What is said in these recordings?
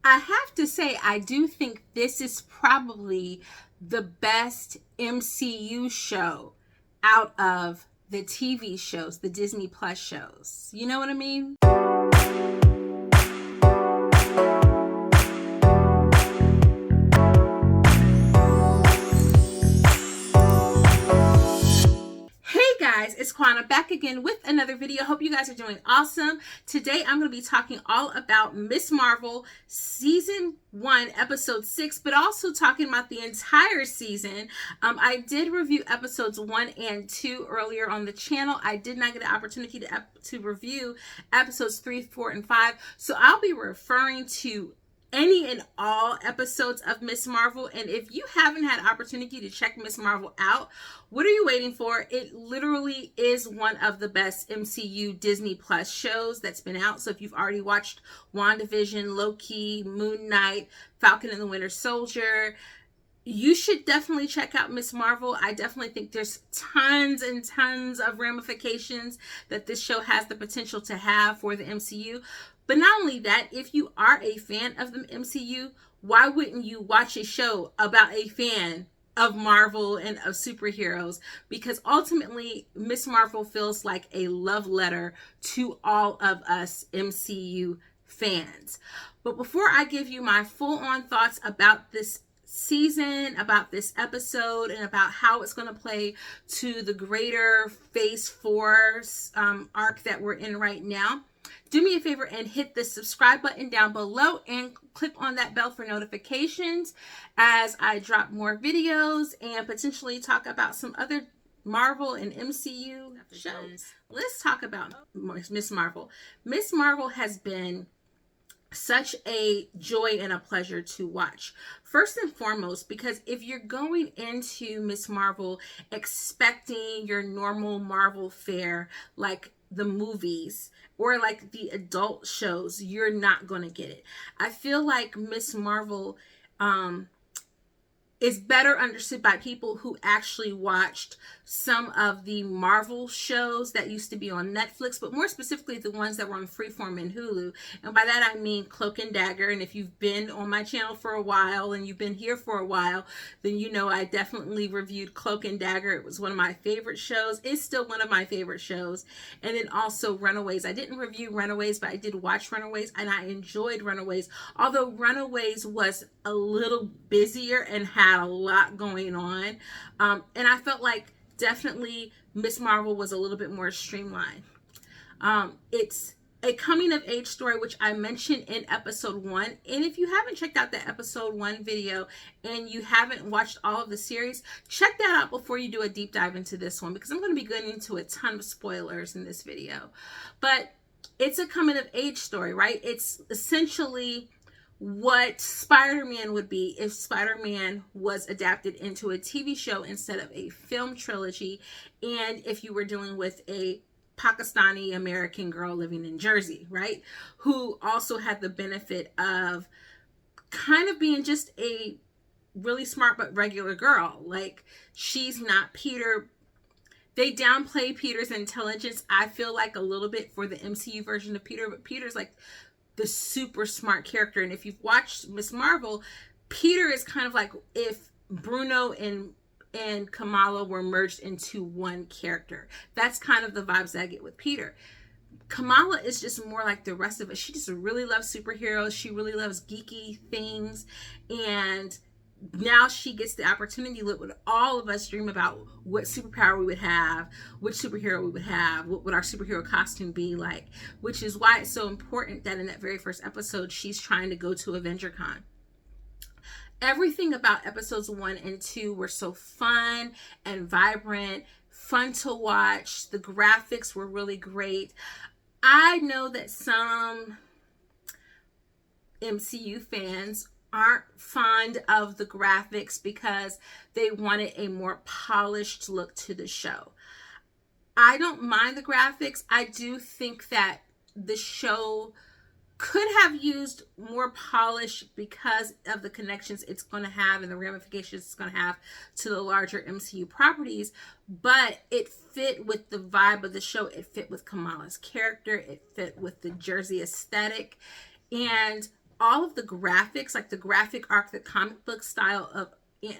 I have to say, I do think this is probably the best MCU show out of the TV shows, the Disney Plus shows. You know what I mean? It's Kwana back again with another video. Hope you guys are doing awesome. Today I'm going to be talking all about Ms. Marvel season 1 episode 6, but also talking about the entire season. I did review episodes 1 and 2 earlier on the channel. I did not get an opportunity to review episodes 3, 4, and 5, so I'll be referring to any and all episodes of Ms. Marvel. And if you haven't had opportunity to check Ms. Marvel out, what are you waiting for? It literally is one of the best MCU Disney Plus shows that's been out. So if you've already watched WandaVision, Loki, Moon Knight, Falcon and the Winter Soldier, you should definitely check out Ms. Marvel. I definitely think there's tons and tons of ramifications that this show has the potential to have for the MCU. But not only that, if you are a fan of the MCU, why wouldn't you watch a show about a fan of Marvel and of superheroes? Because ultimately, Ms. Marvel feels like a love letter to all of us MCU fans. But before I give you my full-on thoughts about this season, about this episode, and about how it's going to play to the greater Phase 4 arc that we're in right now, do me a favor and hit the subscribe button down below and click on that bell for notifications as I drop more videos and potentially talk about some other Marvel and MCU shows. Let's talk about Ms. Marvel. Ms. Marvel has been such a joy and a pleasure to watch. First and foremost, because if you're going into Ms. Marvel expecting your normal Marvel fare, like the movies or like the adult shows, you're not going to get it. I feel like Ms. Marvel is better understood by people who actually watched some of the Marvel shows that used to be on Netflix, but more specifically the ones that were on Freeform and Hulu. And by that I mean Cloak and Dagger. And if you've been on my channel for a while and you've been here for a while, then you know I definitely reviewed Cloak and Dagger. It was one of my favorite shows. It's still one of my favorite shows. And then also Runaways. I didn't review Runaways, but I did watch Runaways and I enjoyed Runaways. Although Runaways was a little busier and had a lot going on. And I felt like definitely Ms. Marvel was a little bit more streamlined. It's a coming of age story, which I mentioned in episode 1. And if you haven't checked out that episode 1 video and you haven't watched all of the series, check that out before you do a deep dive into this one, because I'm going to be getting into a ton of spoilers in this video. But it's a coming of age story, right? It's essentially what Spider-Man would be if Spider-Man was adapted into a TV show instead of a film trilogy, and if you were dealing with a Pakistani American girl living in Jersey, right, who also had the benefit of kind of being just a really smart but regular girl. Like, she's not Peter. They downplay Peter's intelligence, I feel like, a little bit for the MCU version of Peter, but Peter's like the super smart character. And if you've watched Ms. Marvel, Peter is kind of like if Bruno and Kamala were merged into one character. That's kind of the vibes that I get with Peter. Kamala is just more like the rest of us. She just really loves superheroes. She really loves geeky things. And now she gets the opportunity to live what all of us dream about, what superpower we would have, which superhero we would have, what would our superhero costume be like, which is why it's so important that in that very first episode, she's trying to go to AvengerCon. Everything about episodes 1 and 2 were so fun and vibrant, fun to watch. The graphics were really great. I know that some MCU fans aren't fond of the graphics because they wanted a more polished look to the show. I don't mind the graphics. I do think that the show could have used more polish because of the connections it's going to have and the ramifications it's going to have to the larger MCU properties, but it fit with the vibe of the show. It fit with Kamala's character. It fit with the Jersey aesthetic. And all of the graphics, like the graphic arc, the comic book style of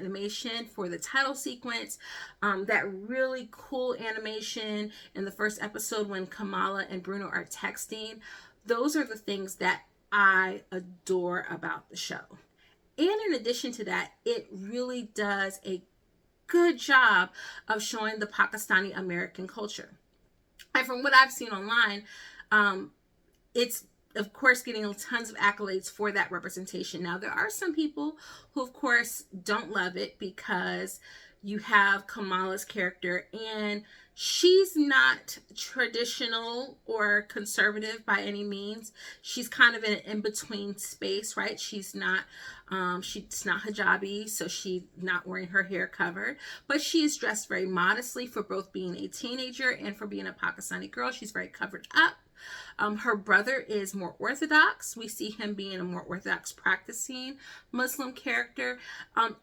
animation for the title sequence, that really cool animation in the first episode when Kamala and Bruno are texting, those are the things that I adore about the show. And in addition to that, it really does a good job of showing the Pakistani American culture. And from what I've seen online, it's of course getting tons of accolades for that representation. Now, there are some people who of course don't love it because you have Kamala's character and she's not traditional or conservative by any means. She's kind of in an in-between space, right? She's not hijabi, so she's not wearing her hair covered, but she is dressed very modestly for both being a teenager and for being a Pakistani girl. She's very covered up. Her brother is more orthodox. We see him being a more orthodox practicing Muslim character.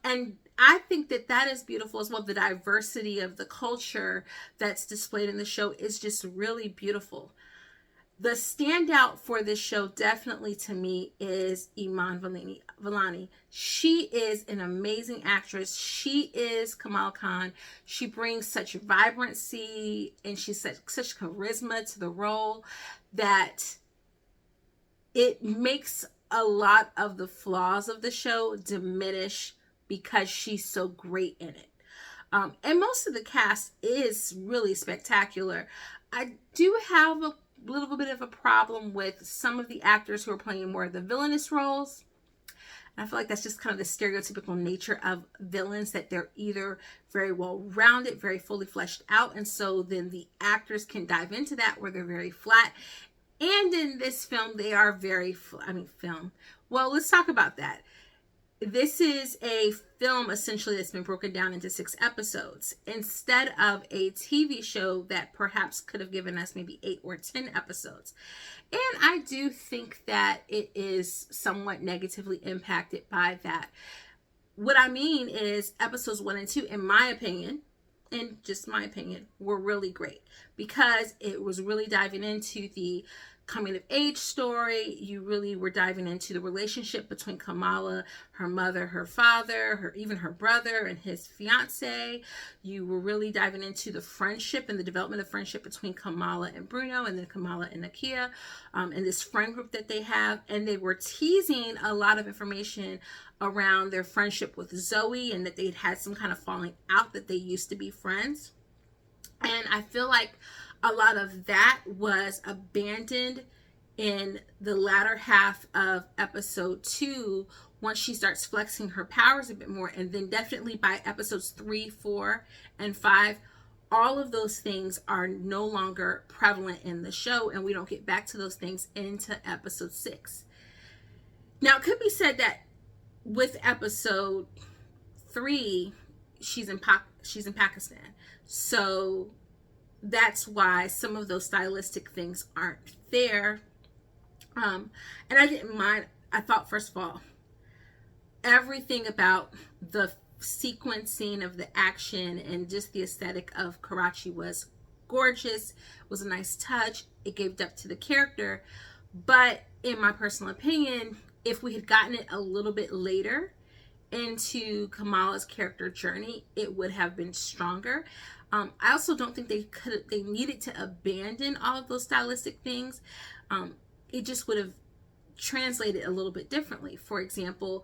And I think that that is beautiful as well. The diversity of the culture that's displayed in the show is just really beautiful. The standout for this show definitely to me is Iman Vellani. She is an amazing actress. She is Kamal Khan. She brings such vibrancy and she's such charisma to the role that it makes a lot of the flaws of the show diminish because she's so great in it. And most of the cast is really spectacular. I do have a little bit of a problem with some of the actors who are playing more of the villainous roles. And I feel like that's just kind of the stereotypical nature of villains, that they're either very well rounded, very fully fleshed out, and so then the actors can dive into that where they're very flat. And in this film, they are very, well, let's talk about that. This is a film essentially that's been broken down into 6 episodes instead of a TV show that perhaps could have given us maybe 8 or 10 episodes. And I do think that it is somewhat negatively impacted by that. What I mean is episodes 1 and 2, in my opinion, and just my opinion, were really great because it was really diving into the coming of age story. You really were diving into the relationship between Kamala, her mother, her father, even her brother and his fiance. You were really diving into the friendship and the development of friendship between Kamala and Bruno, and then Kamala and Nakia, and this friend group that they have. And they were teasing a lot of information around their friendship with Zoe and that they'd had some kind of falling out, that they used to be friends. And I feel like a lot of that was abandoned in the latter half of episode 2 once she starts flexing her powers a bit more. And then definitely by episodes 3, 4, and 5, all of those things are no longer prevalent in the show, and we don't get back to those things into episode 6. Now, it could be said that with episode 3, she's in Pakistan. So that's why some of those stylistic things aren't there. And I didn't mind. I thought, first of all, everything about the sequencing of the action and just the aesthetic of Karachi was gorgeous. It was a nice touch. It gave depth to the character. But in my personal opinion, if we had gotten it a little bit later into Kamala's character journey, it would have been stronger. I also don't think they needed to abandon all of those stylistic things. It just would have translated a little bit differently. For example,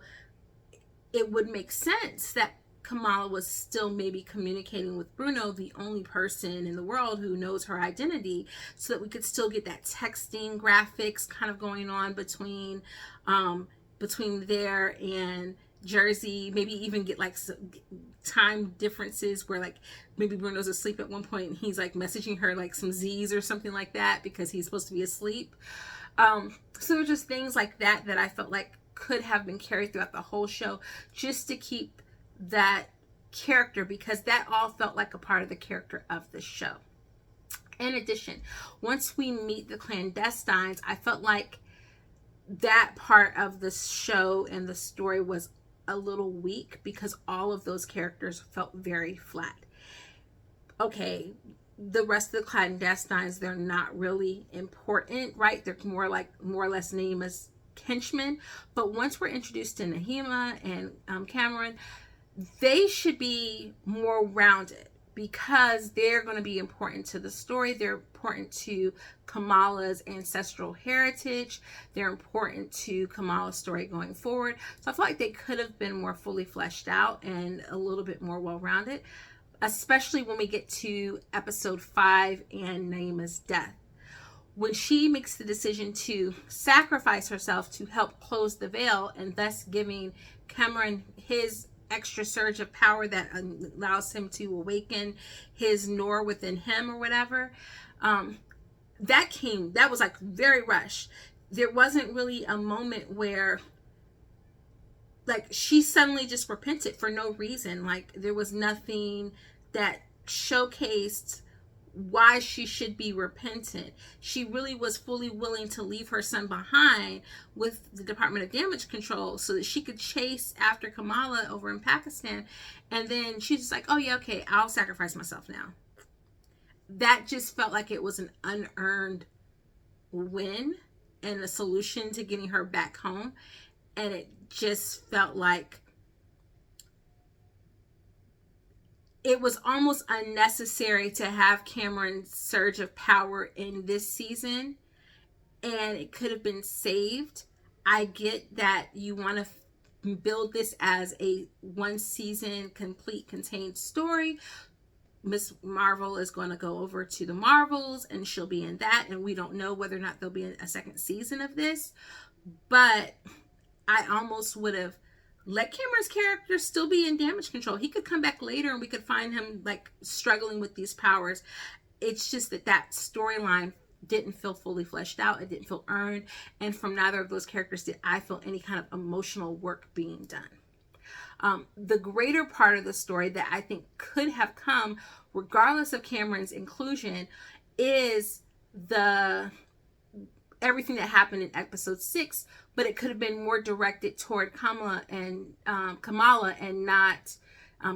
it would make sense that Kamala was still maybe communicating with Bruno, the only person in the world who knows her identity, so that we could still get that texting graphics kind of going on between there and Jersey. Maybe even get like some time differences where like maybe Bruno's asleep at one point and he's like messaging her like some Z's or something like that because he's supposed to be asleep. So there are just things like that that I felt like could have been carried throughout the whole show just to keep that character, because that all felt like a part of the character of the show. In addition, once we meet the clandestines, I felt like that part of the show and the story was a little weak because all of those characters felt very flat. Okay, the rest of the clandestines, they're not really important, right? They're more or less named as henchmen. But once we're introduced to Nahima and Cameron, they should be more rounded, because they're going to be important to the story. They're important to Kamala's ancestral heritage. They're important to Kamala's story going forward. So I feel like they could have been more fully fleshed out and a little bit more well-rounded, especially when we get to episode 5 and Naima's death. When she makes the decision to sacrifice herself to help close the veil, and thus giving Cameron his extra surge of power that allows him to awaken his Noor within him or whatever, that was like very rushed. There wasn't really a moment where like she suddenly just repented for no reason. Like there was nothing that showcased why she should be repentant. She really was fully willing to leave her son behind with the Department of Damage Control so that she could chase after Kamala over in Pakistan. And then she's just like, oh yeah, okay, I'll sacrifice myself now. That just felt like it was an unearned win and a solution to getting her back home. And it just felt like it was almost unnecessary to have Cameron's surge of power in this season, and it could have been saved. I get that you want to build this as a one season complete contained story. Miss Marvel is going to go over to the Marvels and she'll be in that, and we don't know whether or not there'll be a second season of this, but I almost would have let Cameron's character still be in Damage Control. He could come back later and we could find him like struggling with these powers. It's just that storyline didn't feel fully fleshed out. It didn't feel earned. And from neither of those characters did I feel any kind of emotional work being done. The greater part of the story that I think could have come regardless of Cameron's inclusion is everything that happened in episode 6, but it could have been more directed toward Kamala and not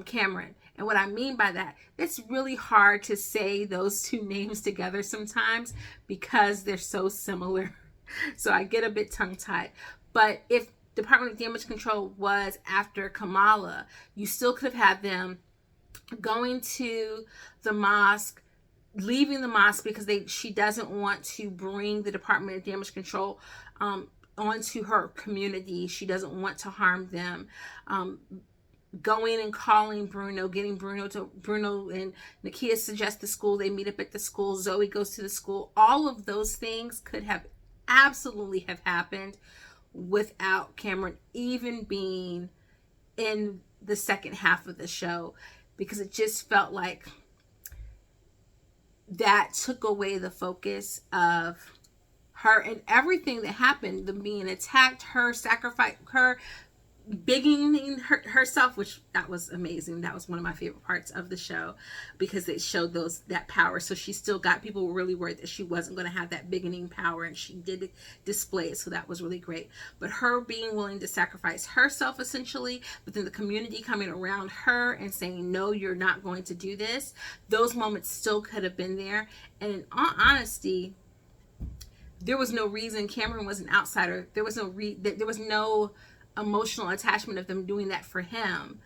Cameron. And what I mean by that, it's really hard to say those two names together sometimes because they're so similar. So I get a bit tongue-tied. But if Department of Damage Control was after Kamala, you still could have had them going to the mosque, leaving the mosque because she doesn't want to bring the Department of Damage Control onto her community. She doesn't want to harm them. Going and calling Bruno, getting Bruno and Nakia suggest the school. They meet up at the school. Zoe goes to the school. All of those things could have absolutely have happened without Cameron even being in the second half of the show, because it just felt like that took away the focus of her and everything that happened, them being attacked, her sacrifice, her bigging herself, which that was amazing. That was one of my favorite parts of the show because they showed that power. So she still got, people were really worried that she wasn't going to have that bigging power, and she did display it. So that was really great. But her being willing to sacrifice herself essentially, but then the community coming around her and saying, no, you're not going to do this. Those moments still could have been there. And in all honesty, there was no reason Cameron was an outsider. There was no emotional attachment of them doing that for him.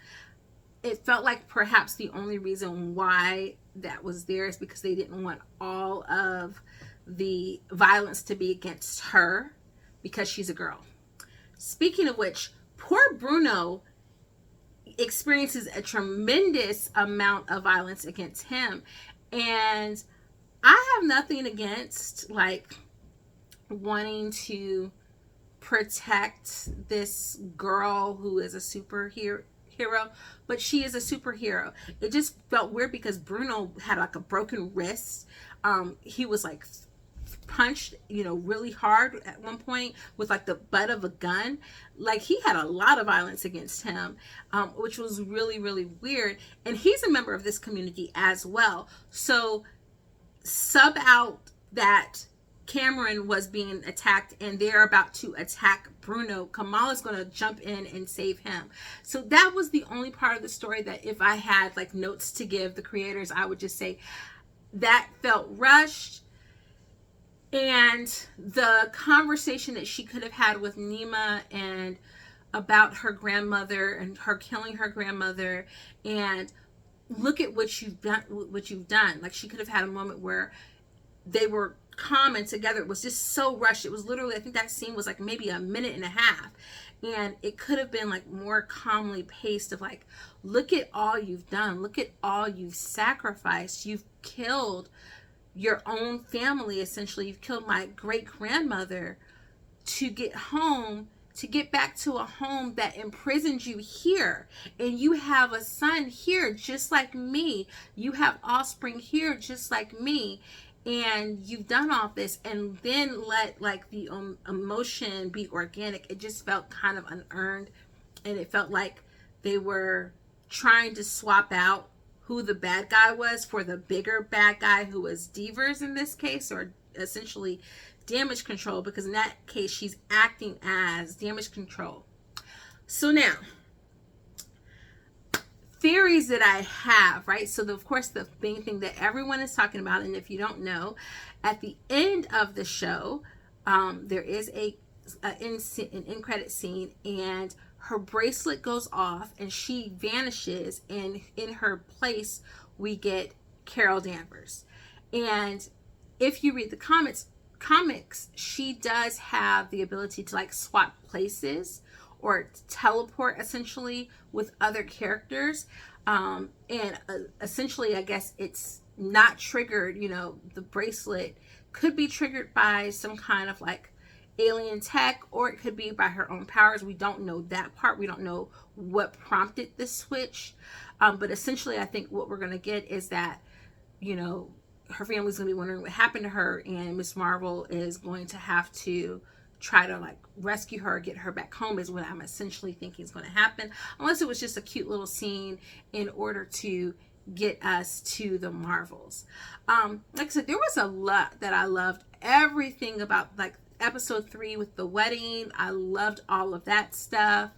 It felt like perhaps the only reason why that was there is because they didn't want all of the violence to be against her because she's a girl. Speaking of which, poor Bruno experiences a tremendous amount of violence against him. And I have nothing against like wanting to protect this girl who is a superhero, but she is a superhero. It just felt weird because Bruno had like a broken wrist. He was like punched, really hard at one point with like the butt of a gun. Like he had a lot of violence against him, which was really, really weird. And he's a member of this community as well. So sub out that Cameron was being attacked and they're about to attack Bruno, Kamala's going to jump in and save him. So that was the only part of the story that if I had like notes to give the creators, I would just say that felt rushed. And the conversation that she could have had with Nima and about her grandmother and her killing her grandmother, and look at what you've done. Like, she could have had a moment where they were calm and together. It was just so rushed. It was literally, I think that scene was like maybe a minute and a half, and it could have been like more calmly paced of like, look at all you've done, look at all you've sacrificed. You've killed your own family, essentially. You've killed my great grandmother to get home, to get back to a home that imprisoned you here. And you have a son here just like me. You have offspring here just like me. And you've done all this, and then let like the emotion be organic. It just felt kind of unearned, and it felt like they were trying to swap out who the bad guy was for the bigger bad guy, who was Devers in this case, or essentially damage control, because in that case she's acting as damage control. So now, theories that I have, right? So of course the main thing that everyone is talking about, and if you don't know, at the end of the show, there is an end credit scene, and her bracelet goes off and she vanishes, and in her place we get Carol Danvers. And if you read the comics, she does have the ability to like swap places or teleport essentially with other characters. And essentially, I guess it's not triggered, you know, the bracelet could be triggered by some kind of like alien tech, or it could be by her own powers. We don't know that part. We don't know what prompted this switch. But essentially, I think what we're going to get is that, you know, her family's going to be wondering what happened to her, and Miss Marvel is going to have to try to like rescue her, get her back home, is what I'm essentially thinking is going to happen, unless it was just a cute little scene in order to get us to the Marvels. Like I said, there was a lot that I loved. Everything about like episode 3 with the wedding, I loved all of that stuff.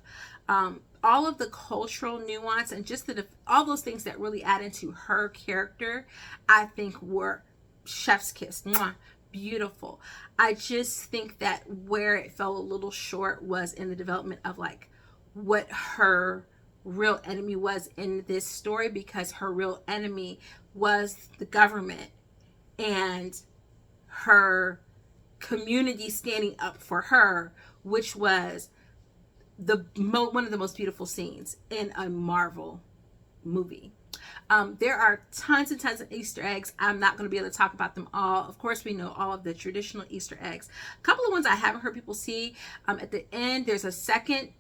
All of the cultural nuance and just all those things that really add into her character, I think were chef's kiss. Mwah, beautiful. I just think that where it fell a little short was in the development of like what her real enemy was in this story, because her real enemy was the government and her community standing up for her, which was one of the most beautiful scenes in a Marvel movie. There are tons and tons of Easter eggs. I'm not going to be able to talk about them all. Of course, we know all of the traditional Easter eggs. A couple of ones I haven't heard people see. At the end, there's a second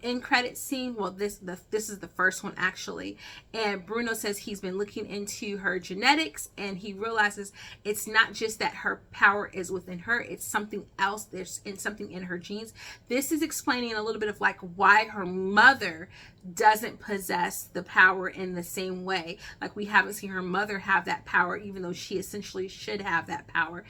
end credit scene. Well, this is the first one actually, and Bruno says he's been looking into her genetics, and he realizes it's not just that her power is within her, it's something else. There's something in her genes. This is explaining a little bit of like why her mother doesn't possess the power in the same way. Like, we haven't seen her mother have that power, even though she essentially should have that power.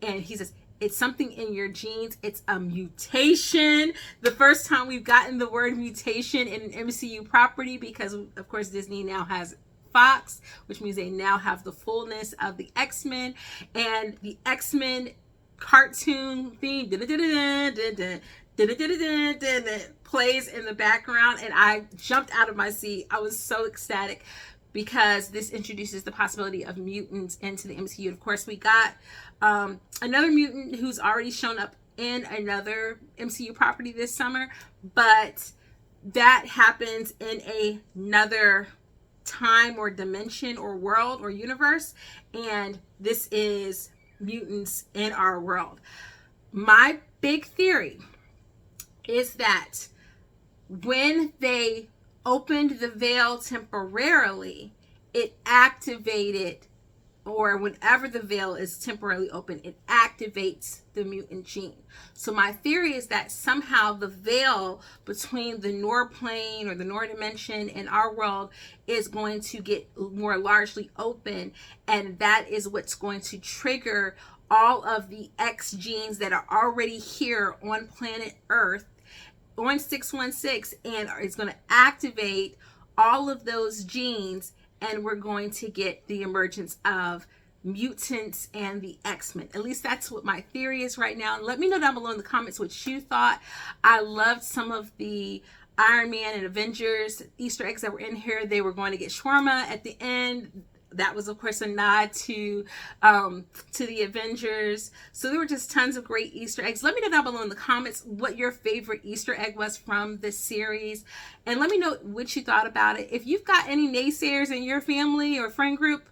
And he says it's something in your genes. It's a mutation. The first time we've gotten the word mutation in an MCU property, because of course Disney now has Fox, which means they now have the fullness of the X-Men, and the X-Men cartoon theme plays in the background, and I jumped out of my seat. I was so ecstatic, because this introduces the possibility of mutants into the MCU. Of course, we got another mutant who's already shown up in another MCU property this summer, but that happens in another time or dimension or world or universe, and this is mutants in our world. My big theory is that when they opened the veil temporarily, it activated, or whenever the veil is temporarily open, it activates the mutant gene. So my theory is that somehow the veil between the Noor plane or the Noor dimension and our world is going to get more largely open, and that is what's going to trigger all of the X genes that are already here on planet Earth on 616, and it's going to activate all of those genes, and we're going to get the emergence of mutants and the X-Men. At least that's what my theory is right now. Let me know down below in the comments what you thought. I loved some of the Iron Man and Avengers Easter eggs that were in here. They were going to get shawarma at the end. That was, of course, a nod to the Avengers. So there were just tons of great Easter eggs. Let me know down below in the comments what your favorite Easter egg was from this series. And let me know what you thought about it. If you've got any naysayers in your family or friend group,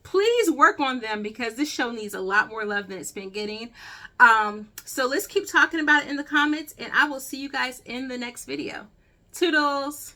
please work on them, because this show needs a lot more love than it's been getting. So let's keep talking about it in the comments, and I will see you guys in the next video. Toodles!